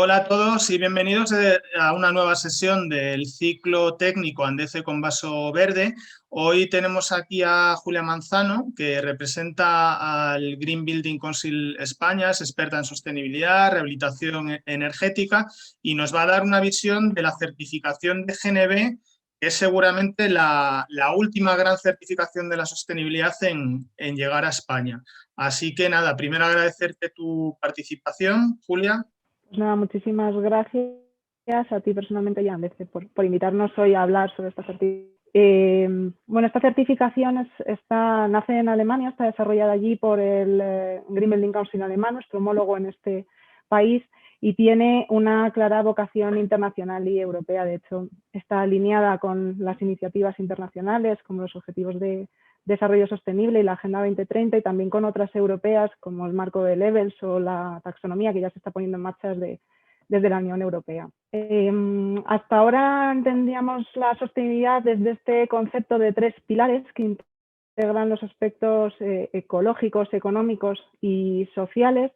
Hola a todos y bienvenidos a una nueva sesión del ciclo técnico Andece con Vaso Verde. Hoy tenemos aquí a Julia Manzano, que representa al Green Building Council España, es experta en sostenibilidad, rehabilitación energética y nos va a dar una visión de la certificación de GNB, que es seguramente la última gran certificación de la sostenibilidad en llegar a España. Así que nada, primero agradecerte tu participación, Julia. Pues nada, muchísimas gracias a ti personalmente y a Andece por invitarnos hoy a hablar sobre esta certificación. Bueno, esta certificación nace en Alemania, está desarrollada allí por el Green Building Council alemán, nuestro homólogo en este país, y tiene una clara vocación internacional y europea. De hecho, está alineada con las iniciativas internacionales como los Objetivos de Desarrollo Sostenible y la Agenda 2030, y también con otras europeas como el marco de Levels o la taxonomía que ya se está poniendo en marcha desde la Unión Europea. Hasta ahora entendíamos la sostenibilidad desde este concepto de 3 pilares que integran los aspectos ecológicos, económicos y sociales,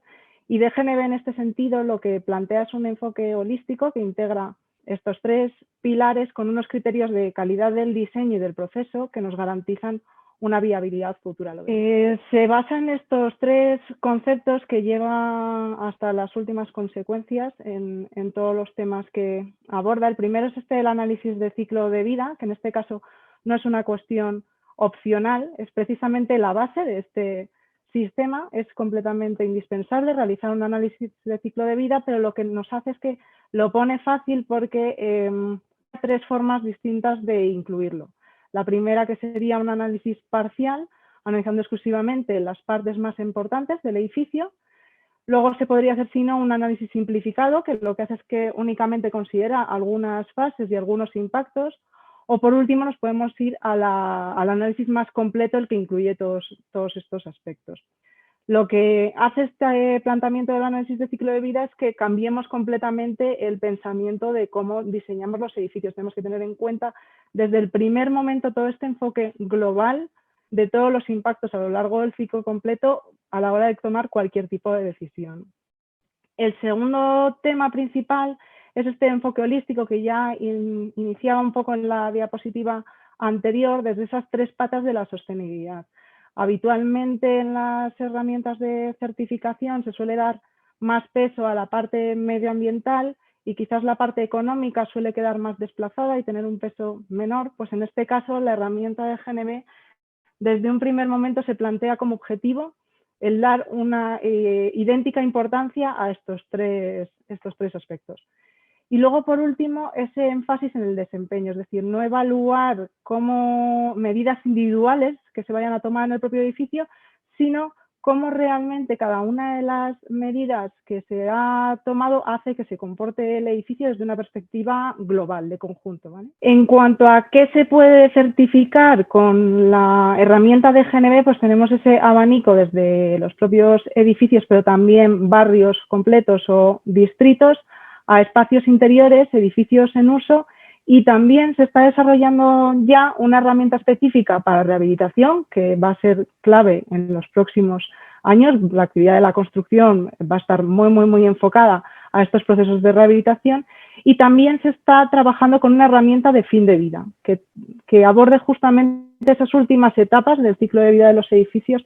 y DGNB en este sentido lo que plantea es un enfoque holístico que integra estos 3 pilares con unos criterios de calidad del diseño y del proceso que nos garantizan una viabilidad futura. Se basa en estos 3 conceptos que lleva hasta las últimas consecuencias en todos los temas que aborda. El primero es el análisis de ciclo de vida, que en este caso no es una cuestión opcional, es precisamente la base de este sistema. Es completamente indispensable realizar un análisis de ciclo de vida, pero lo que nos hace es que lo pone fácil porque hay 3 formas distintas de incluirlo. La primera, que sería un análisis parcial, analizando exclusivamente las partes más importantes del edificio. Luego se podría hacer, si no, un análisis simplificado, que lo que hace es que únicamente considera algunas fases y algunos impactos. O por último, nos podemos ir al análisis más completo, el que incluye todos estos aspectos. Lo que hace este planteamiento del análisis de ciclo de vida es que cambiemos completamente el pensamiento de cómo diseñamos los edificios. Tenemos que tener en cuenta desde el primer momento todo este enfoque global de todos los impactos a lo largo del ciclo completo a la hora de tomar cualquier tipo de decisión. El segundo tema principal es este enfoque holístico que ya iniciaba un poco en la diapositiva anterior, desde esas 3 patas de la sostenibilidad. Habitualmente en las herramientas de certificación se suele dar más peso a la parte medioambiental y quizás la parte económica suele quedar más desplazada y tener un peso menor. Pues en este caso la herramienta de GNB desde un primer momento se plantea como objetivo el dar una idéntica importancia a estos tres aspectos. Y luego, por último, ese énfasis en el desempeño, es decir, no evaluar como medidas individuales que se vayan a tomar en el propio edificio, sino cómo realmente cada una de las medidas que se ha tomado hace que se comporte el edificio desde una perspectiva global, de conjunto, ¿vale? En cuanto a qué se puede certificar con la herramienta de GNB, pues tenemos ese abanico desde los propios edificios, pero también barrios completos o distritos, a espacios interiores, edificios en uso, y también se está desarrollando ya una herramienta específica para rehabilitación que va a ser clave en los próximos años. La actividad de la construcción va a estar muy enfocada a estos procesos de rehabilitación, y también se está trabajando con una herramienta de fin de vida que aborde justamente esas últimas etapas del ciclo de vida de los edificios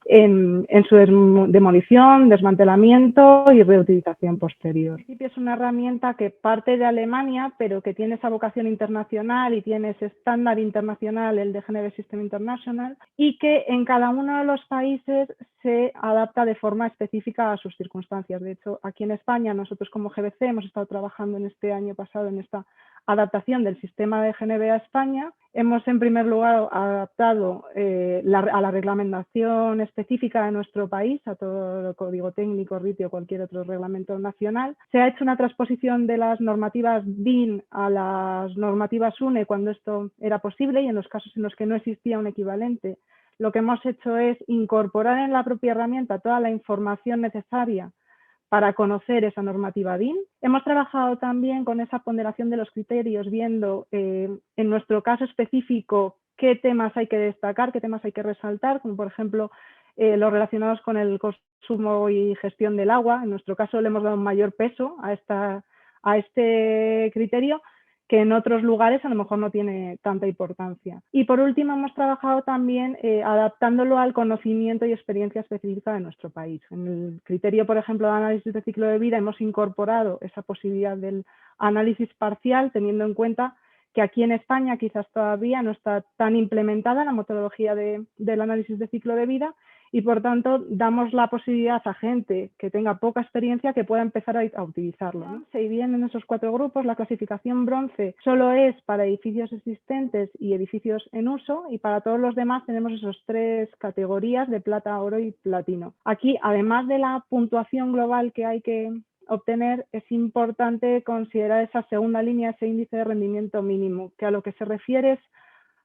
en su demolición, desmantelamiento y reutilización posterior. Es una herramienta que parte de Alemania, pero que tiene esa vocación internacional y tiene ese estándar internacional, el de GNB System International, y que en cada uno de los países se adapta de forma específica a sus circunstancias. De hecho, aquí en España, nosotros como GBC hemos estado trabajando en este año pasado en esta adaptación del sistema de GNB a España. Hemos, en primer lugar, adaptado a la reglamentación específica de nuestro país, a todo el código técnico, RITI o cualquier otro reglamento nacional. Se ha hecho una transposición de las normativas DIN a las normativas UNE cuando esto era posible, y en los casos en los que no existía un equivalente, lo que hemos hecho es incorporar en la propia herramienta toda la información necesaria para conocer esa normativa DIN. Hemos trabajado también con esa ponderación de los criterios, viendo en nuestro caso específico qué temas hay que destacar, qué temas hay que resaltar, como por ejemplo los relacionados con el consumo y gestión del agua. En nuestro caso le hemos dado un mayor peso a este criterio, que en otros lugares a lo mejor no tiene tanta importancia. Y por último, hemos trabajado también adaptándolo al conocimiento y experiencia específica de nuestro país. En el criterio, por ejemplo, de análisis de ciclo de vida, hemos incorporado esa posibilidad del análisis parcial, teniendo en cuenta que aquí en España quizás todavía no está tan implementada la metodología del análisis de ciclo de vida, y por tanto damos la posibilidad a gente que tenga poca experiencia que pueda empezar a utilizarlo, ¿no? Se dividen en esos 4 grupos. La clasificación bronce solo es para edificios existentes y edificios en uso, y para todos los demás tenemos esos 3 categorías de plata, oro y platino. Aquí, además de la puntuación global que hay que obtener, es importante considerar esa segunda línea, ese índice de rendimiento mínimo, que a lo que se refiere es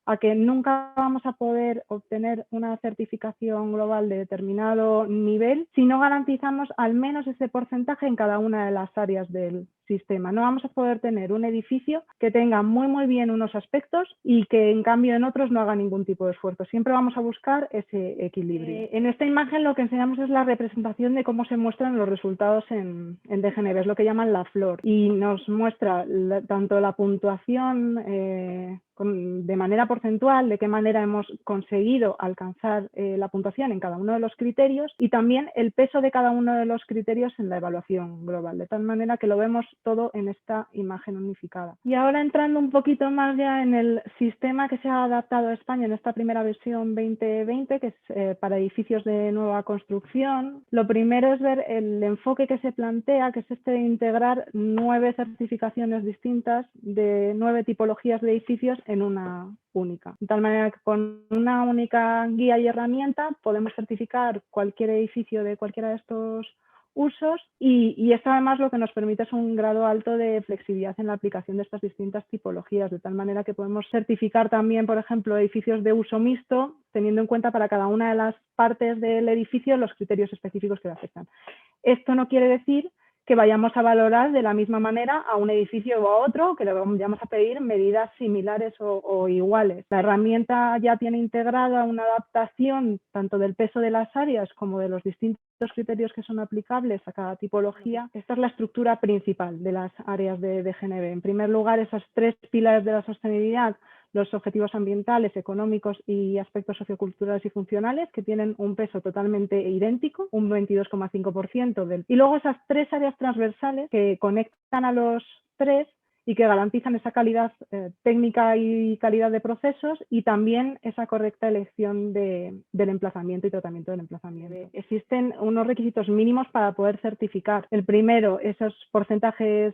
a que nunca vamos a poder obtener una certificación global de determinado nivel si no garantizamos al menos ese porcentaje en cada una de las áreas del sistema. No vamos a poder tener un edificio que tenga muy bien unos aspectos y que en cambio en otros no haga ningún tipo de esfuerzo. Siempre vamos a buscar ese equilibrio. En esta imagen lo que enseñamos es la representación de cómo se muestran los resultados en DGNB, es lo que llaman la flor, y nos muestra tanto la puntuación de manera porcentual, de qué manera hemos conseguido alcanzar la puntuación en cada uno de los criterios, y también el peso de cada uno de los criterios en la evaluación global, de tal manera que lo vemos todo en esta imagen unificada. Y ahora entrando un poquito más ya en el sistema que se ha adaptado a España en esta primera versión 2020, que es para edificios de nueva construcción, lo primero es ver el enfoque que se plantea, que es este de integrar 9 certificaciones distintas de 9 tipologías de edificios en una única. De tal manera que con una única guía y herramienta podemos certificar cualquier edificio de cualquiera de estos usos, y esto además lo que nos permite es un grado alto de flexibilidad en la aplicación de estas distintas tipologías, de tal manera que podemos certificar también, por ejemplo, edificios de uso mixto, teniendo en cuenta para cada una de las partes del edificio los criterios específicos que le afectan. Esto no quiere decir que vayamos a valorar de la misma manera a un edificio o a otro, que le vamos a pedir medidas similares o iguales. La herramienta ya tiene integrada una adaptación tanto del peso de las áreas como de los distintos criterios que son aplicables a cada tipología. Esta es la estructura principal de las áreas de DGNB. En primer lugar, esos 3 pilares de la sostenibilidad: los objetivos ambientales, económicos y aspectos socioculturales y funcionales, que tienen un peso totalmente idéntico, un 22,5%. Y luego esas 3 áreas transversales que conectan a los 3 y que garantizan esa calidad técnica y calidad de procesos, y también esa correcta elección del emplazamiento y tratamiento del emplazamiento. Existen unos requisitos mínimos para poder certificar. El primero, esos porcentajes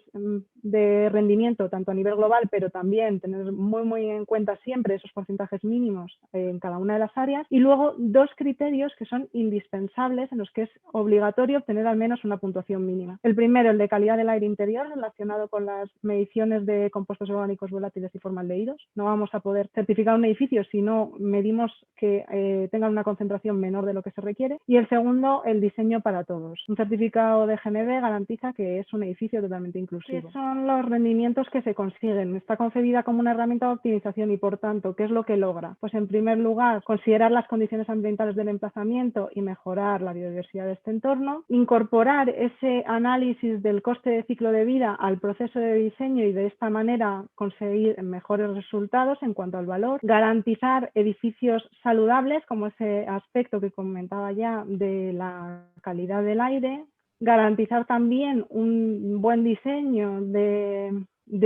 de rendimiento, tanto a nivel global, pero también tener muy en cuenta siempre esos porcentajes mínimos en cada una de las áreas. Y luego 2 criterios que son indispensables, en los que es obligatorio obtener al menos una puntuación mínima. El primero, el de calidad del aire interior, relacionado con las mediciones de compuestos orgánicos volátiles y formaldehídos. No vamos a poder certificar un edificio si no medimos que tengan una concentración menor de lo que se requiere. Y el segundo, el diseño para todos. Un certificado de DGNB garantiza que es un edificio totalmente inclusivo. ¿Qué son los rendimientos que se consiguen? Está concebida como una herramienta de optimización y, por tanto, ¿qué es lo que logra? Pues en primer lugar, considerar las condiciones ambientales del emplazamiento y mejorar la biodiversidad de este entorno, incorporar ese análisis del coste de ciclo de vida al proceso de diseño y de esta manera conseguir mejores resultados en cuanto al valor, garantizar edificios saludables, como ese aspecto que comentaba ya de la calidad del aire, garantizar también un buen diseño de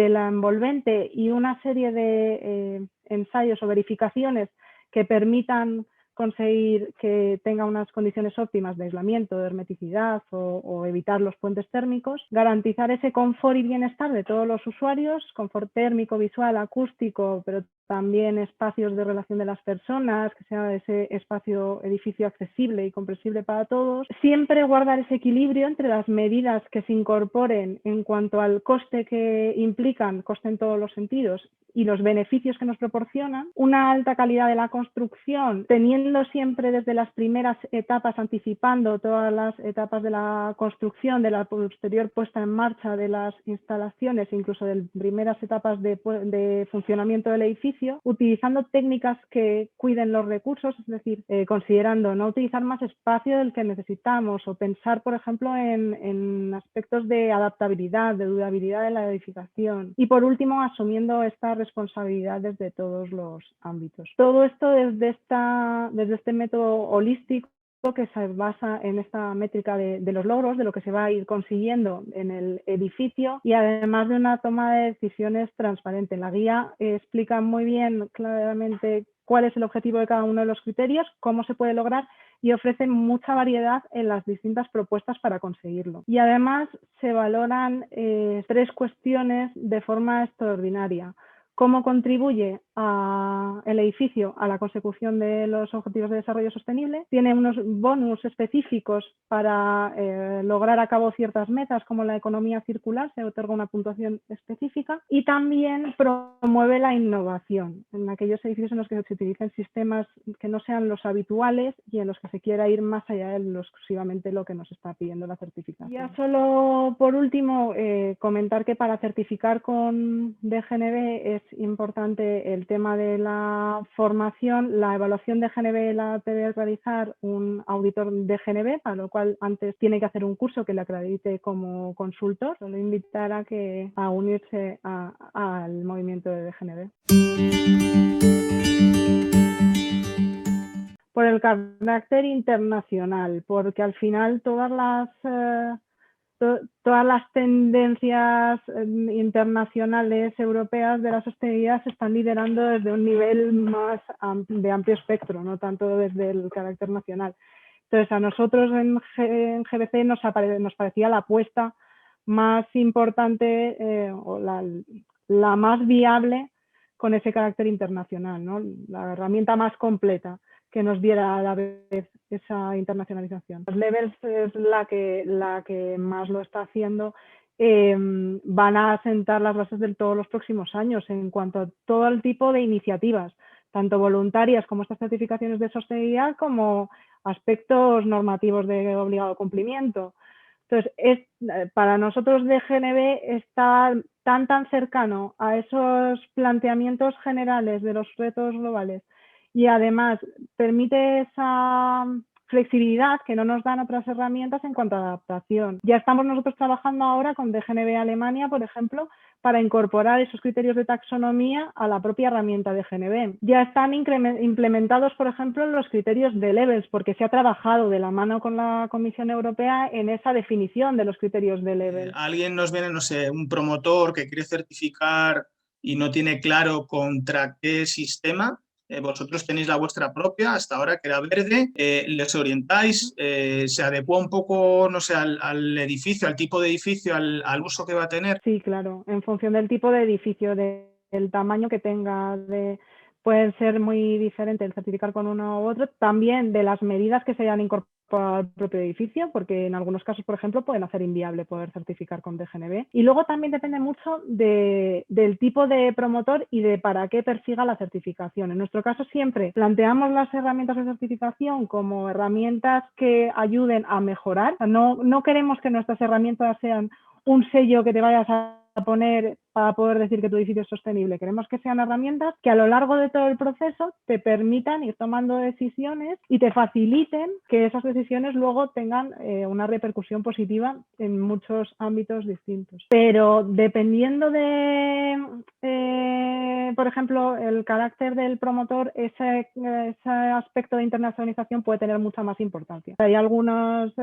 la envolvente y una serie de ensayos o verificaciones que permitan conseguir que tenga unas condiciones óptimas de aislamiento, de hermeticidad o evitar los puentes térmicos, garantizar ese confort y bienestar de todos los usuarios, confort térmico, visual, acústico, pero también espacios de relación de las personas, que sea ese espacio, edificio accesible y comprensible para todos. Siempre guardar ese equilibrio entre las medidas que se incorporen en cuanto al coste que implican, coste en todos los sentidos, y los beneficios que nos proporcionan, una alta calidad de la construcción, teniendo siempre desde las primeras etapas, anticipando todas las etapas de la construcción, de la posterior puesta en marcha de las instalaciones, incluso de primeras etapas de funcionamiento del edificio, edificio, utilizando técnicas que cuiden los recursos, es decir, considerando no utilizar más espacio del que necesitamos o pensar, por ejemplo, en aspectos de adaptabilidad, de durabilidad de la edificación. Y por último, asumiendo esta responsabilidad desde todos los ámbitos. Todo esto desde este método holístico que se basa en esta métrica de los logros, de lo que se va a ir consiguiendo en el edificio y además de una toma de decisiones transparente. La guía explica muy bien claramente cuál es el objetivo de cada uno de los criterios, cómo se puede lograr y ofrece mucha variedad en las distintas propuestas para conseguirlo. Y además se valoran 3 cuestiones de forma extraordinaria. Cómo contribuye el edificio a la consecución de los objetivos de desarrollo sostenible. Tiene unos bonus específicos para lograr a cabo ciertas metas, como la economía circular, se otorga una puntuación específica. Y también promueve la innovación en aquellos edificios en los que se utilicen sistemas que no sean los habituales y en los que se quiera ir más allá de lo exclusivamente lo que nos está pidiendo la certificación. Ya solo por último, comentar que para certificar con DGNB es importante el tema de la formación. La evaluación de GNB la debe realizar un auditor de GNB, para lo cual antes tiene que hacer un curso que le acredite como consultor. Solo invitar a unirse al movimiento de DGNB. Por el carácter internacional, porque al final todas las tendencias internacionales europeas de la sostenibilidad se están liderando desde un nivel más de amplio espectro, no tanto desde el carácter nacional. Entonces, a nosotros en GBC nos parecía la apuesta más importante o la más viable con ese carácter internacional, ¿no? La herramienta más completa que nos diera a la vez esa internacionalización. Los Levels es la que más lo está haciendo. Van a sentar las bases de todos los próximos años en cuanto a todo el tipo de iniciativas, tanto voluntarias como estas certificaciones de sostenibilidad, como aspectos normativos de obligado cumplimiento. Entonces, para nosotros DGNB está tan cercano a esos planteamientos generales de los retos globales y además permite esa flexibilidad que no nos dan otras herramientas en cuanto a adaptación. Ya estamos nosotros trabajando ahora con DGNB Alemania, por ejemplo, para incorporar esos criterios de taxonomía a la propia herramienta de DGNB. Ya están implementados, por ejemplo, los criterios de Levels, porque se ha trabajado de la mano con la Comisión Europea en esa definición de los criterios de Levels. Alguien nos viene, no sé, un promotor que quiere certificar y no tiene claro contra qué sistema. Vosotros tenéis la vuestra propia, hasta ahora que era verde, les orientáis, se adecua un poco, no sé, al edificio, al tipo de edificio, al uso que va a tener. Sí, claro, en función del tipo de edificio, del tamaño que tenga, puede ser muy diferente el certificar con uno u otro, también de las medidas que se hayan incorporado al propio edificio, porque en algunos casos, por ejemplo, pueden hacer inviable poder certificar con DGNB. Y luego también depende mucho del tipo de promotor y de para qué persiga la certificación. En nuestro caso siempre planteamos las herramientas de certificación como herramientas que ayuden a mejorar. No queremos que nuestras herramientas sean un sello que te vayas a poner para poder decir que tu edificio es sostenible. Queremos que sean herramientas que a lo largo de todo el proceso te permitan ir tomando decisiones y te faciliten que esas decisiones luego tengan una repercusión positiva en muchos ámbitos distintos. Pero dependiendo de, por ejemplo, el carácter del promotor, ese aspecto de internacionalización puede tener mucha más importancia. Hay algunos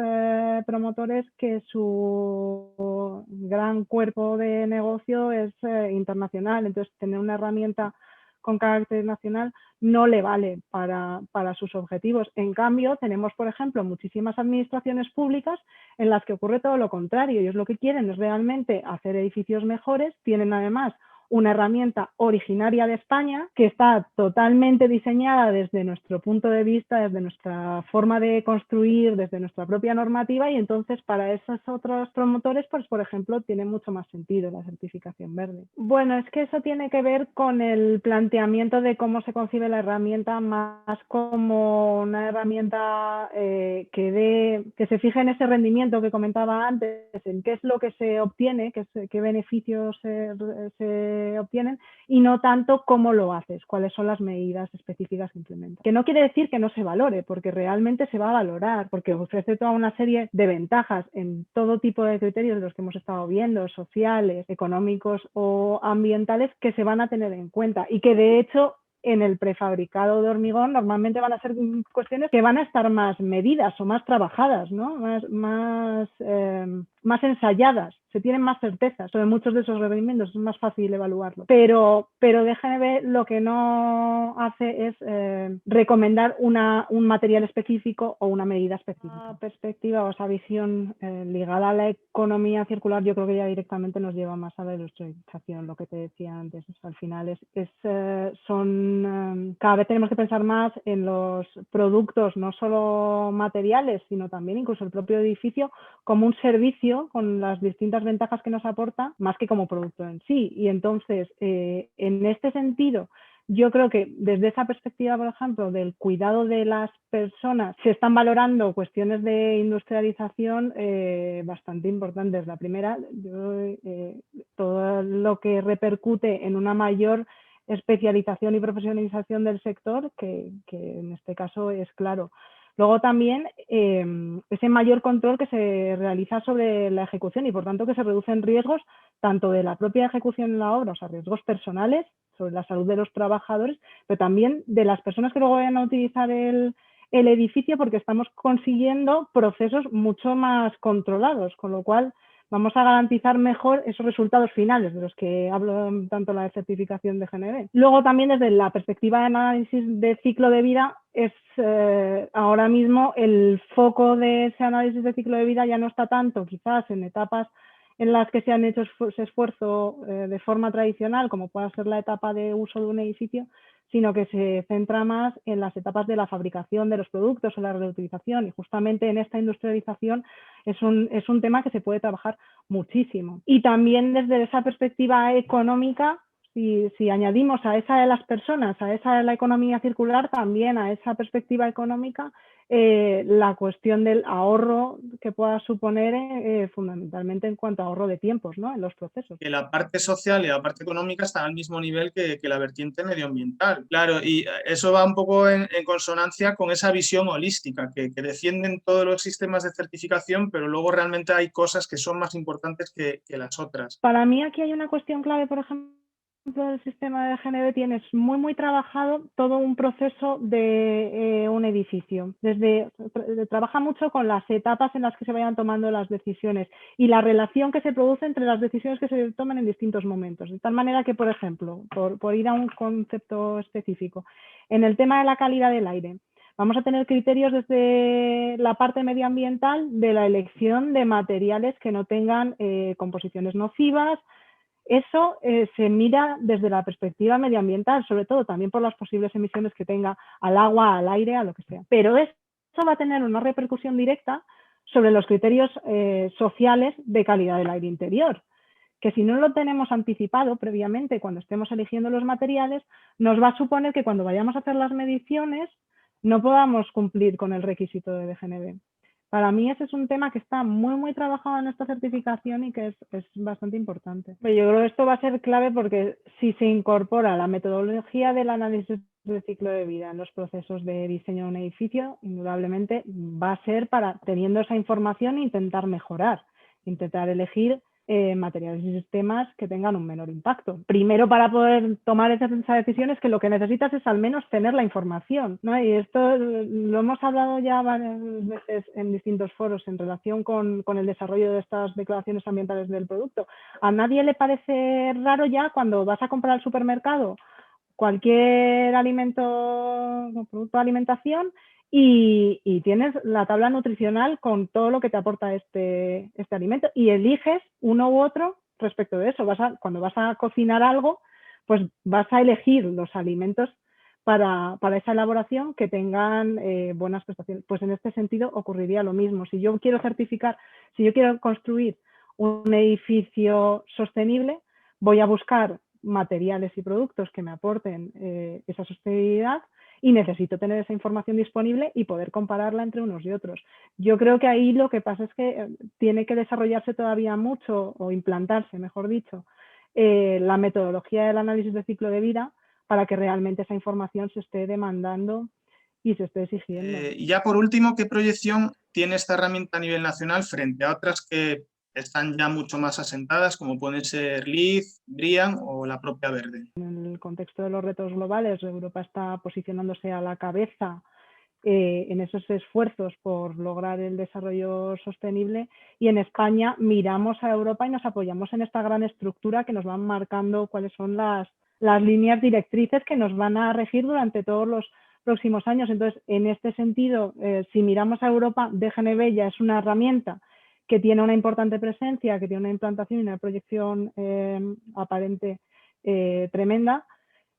promotores que su gran cuerpo de negocio es internacional, entonces tener una herramienta con carácter nacional no le vale para sus objetivos. En cambio, tenemos, por ejemplo, muchísimas administraciones públicas en las que ocurre todo lo contrario. Ellos lo que quieren es realmente hacer edificios mejores, tienen además una herramienta originaria de España que está totalmente diseñada desde nuestro punto de vista, desde nuestra forma de construir, desde nuestra propia normativa, y entonces para esos otros promotores, pues por ejemplo, tiene mucho más sentido la certificación verde. Bueno, es que eso tiene que ver con el planteamiento de cómo se concibe la herramienta, más como una herramienta que se fije en ese rendimiento que comentaba antes, en qué es lo que se obtiene, qué beneficios se se obtienen y no tanto cómo lo haces, cuáles son las medidas específicas que implementas. Que no quiere decir que no se valore, porque realmente se va a valorar, porque ofrece toda una serie de ventajas en todo tipo de criterios de los que hemos estado viendo, sociales, económicos o ambientales, que se van a tener en cuenta y que de hecho en el prefabricado de hormigón normalmente van a ser cuestiones que van a estar más medidas o más trabajadas, ¿no? Más ensayadas, se tienen más certezas sobre muchos de esos requerimientos, es más fácil evaluarlo. Pero DGNB lo que no hace es recomendar un material específico o una medida específica. Esa perspectiva o esa visión ligada a la economía circular, yo creo que ya directamente nos lleva más a la industrialización, lo que te decía antes. O sea, al final cada vez tenemos que pensar más en los productos, no solo materiales, sino también incluso el propio edificio, como un servicio con las distintas ventajas que nos aporta, más que como producto en sí. Y entonces, en este sentido, yo creo que desde esa perspectiva, por ejemplo, del cuidado de las personas, se están valorando cuestiones de industrialización bastante importantes. La primera, todo lo que repercute en una mayor especialización y profesionalización del sector, que en este caso es claro. Luego también ese mayor control que se realiza sobre la ejecución y por tanto que se reducen riesgos tanto de la propia ejecución en la obra, o sea, riesgos personales sobre la salud de los trabajadores, pero también de las personas que luego vayan a utilizar el edificio, porque estamos consiguiendo procesos mucho más controlados, con lo cual vamos a garantizar mejor esos resultados finales de los que hablo tanto la certificación de GNB. Luego también desde la perspectiva de análisis de ciclo de vida es ahora mismo el foco de ese análisis de ciclo de vida ya no está tanto quizás en etapas en las que se han hecho ese esfuerzo de forma tradicional, como pueda ser la etapa de uso de un edificio, sino que se centra más en las etapas de la fabricación de los productos o la reutilización. Y justamente en esta industrialización es un tema que se puede trabajar muchísimo. Y también desde esa perspectiva económica, si añadimos a esa de las personas, a esa de la economía circular, también a esa perspectiva económica, la cuestión del ahorro que pueda suponer fundamentalmente en cuanto a ahorro de tiempos, ¿no?, en los procesos. Que la parte social y la parte económica están al mismo nivel que la vertiente medioambiental. Claro, y eso va un poco en consonancia con esa visión holística, que defienden todos los sistemas de certificación, pero luego realmente hay cosas que son más importantes que las otras. Para mí aquí hay una cuestión clave, por ejemplo, del sistema de GNB tienes muy trabajado todo un proceso de un edificio. Trabaja mucho con las etapas en las que se vayan tomando las decisiones y la relación que se produce entre las decisiones que se toman en distintos momentos. De tal manera que, por ejemplo, por ir a un concepto específico, en el tema de la calidad del aire, vamos a tener criterios desde la parte medioambiental de la elección de materiales que no tengan composiciones nocivas. Eso se mira desde la perspectiva medioambiental, sobre todo también por las posibles emisiones que tenga al agua, al aire, a lo que sea. Pero eso va a tener una repercusión directa sobre los criterios sociales de calidad del aire interior, que si no lo tenemos anticipado previamente cuando estemos eligiendo los materiales, nos va a suponer que cuando vayamos a hacer las mediciones no podamos cumplir con el requisito de DGNB. Para mí ese es un tema que está muy trabajado en esta certificación y que es bastante importante. Pero yo creo que esto va a ser clave porque si se incorpora la metodología del análisis de ciclo de vida en los procesos de diseño de un edificio, indudablemente va a ser para, teniendo esa información, intentar mejorar, intentar elegir materiales y sistemas que tengan un menor impacto. Primero, para poder tomar esas decisiones, que lo que necesitas es al menos tener la información, ¿no? Y esto lo hemos hablado ya varias veces en distintos foros en relación con el desarrollo de estas declaraciones ambientales del producto. A nadie le parece raro ya cuando vas a comprar al supermercado cualquier alimento o producto de alimentación y tienes la tabla nutricional con todo lo que te aporta este alimento y eliges uno u otro respecto de eso. Cuando vas a cocinar algo, pues vas a elegir los alimentos para esa elaboración que tengan buenas prestaciones. Pues en este sentido ocurriría lo mismo. Si yo quiero construir un edificio sostenible, voy a buscar materiales y productos que me aporten esa sostenibilidad y necesito tener esa información disponible y poder compararla entre unos y otros. Yo creo que ahí lo que pasa es que tiene que desarrollarse todavía mucho o implantarse, mejor dicho, la metodología del análisis de ciclo de vida para que realmente esa información se esté demandando y se esté exigiendo. Y ya por último, ¿qué proyección tiene esta herramienta a nivel nacional frente a otras que están ya mucho más asentadas, como pueden ser LEAF, BRIAN o la propia Verde? En el contexto de los retos globales, Europa está posicionándose a la cabeza en esos esfuerzos por lograr el desarrollo sostenible, y en España miramos a Europa y nos apoyamos en esta gran estructura que nos van marcando cuáles son las líneas directrices que nos van a regir durante todos los próximos años. Entonces, en este sentido, si miramos a Europa, DGNB ya es una herramienta que tiene una importante presencia, que tiene una implantación y una proyección aparente tremenda.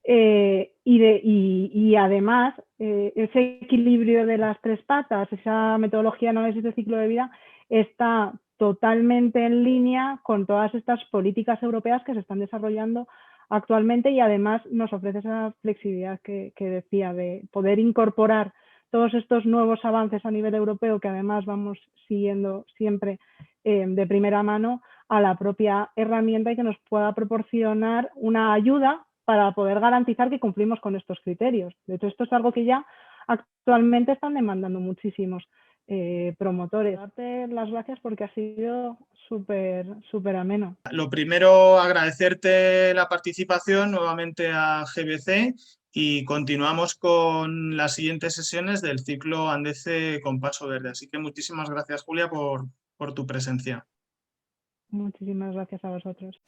Y además, ese equilibrio de las tres patas, esa metodología de análisis de ciclo de vida, está totalmente en línea con todas estas políticas europeas que se están desarrollando actualmente, y además nos ofrece esa flexibilidad que decía, de poder incorporar todos estos nuevos avances a nivel europeo, que además vamos siguiendo siempre de primera mano, a la propia herramienta, y que nos pueda proporcionar una ayuda para poder garantizar que cumplimos con estos criterios. De hecho, esto es algo que ya actualmente están demandando muchísimos promotores. Darte las gracias porque ha sido súper ameno. Lo primero, agradecerte la participación nuevamente a GBC, y continuamos con las siguientes sesiones del ciclo Andece con Paso Verde. Así que muchísimas gracias, Julia, por tu presencia. Muchísimas gracias a vosotros.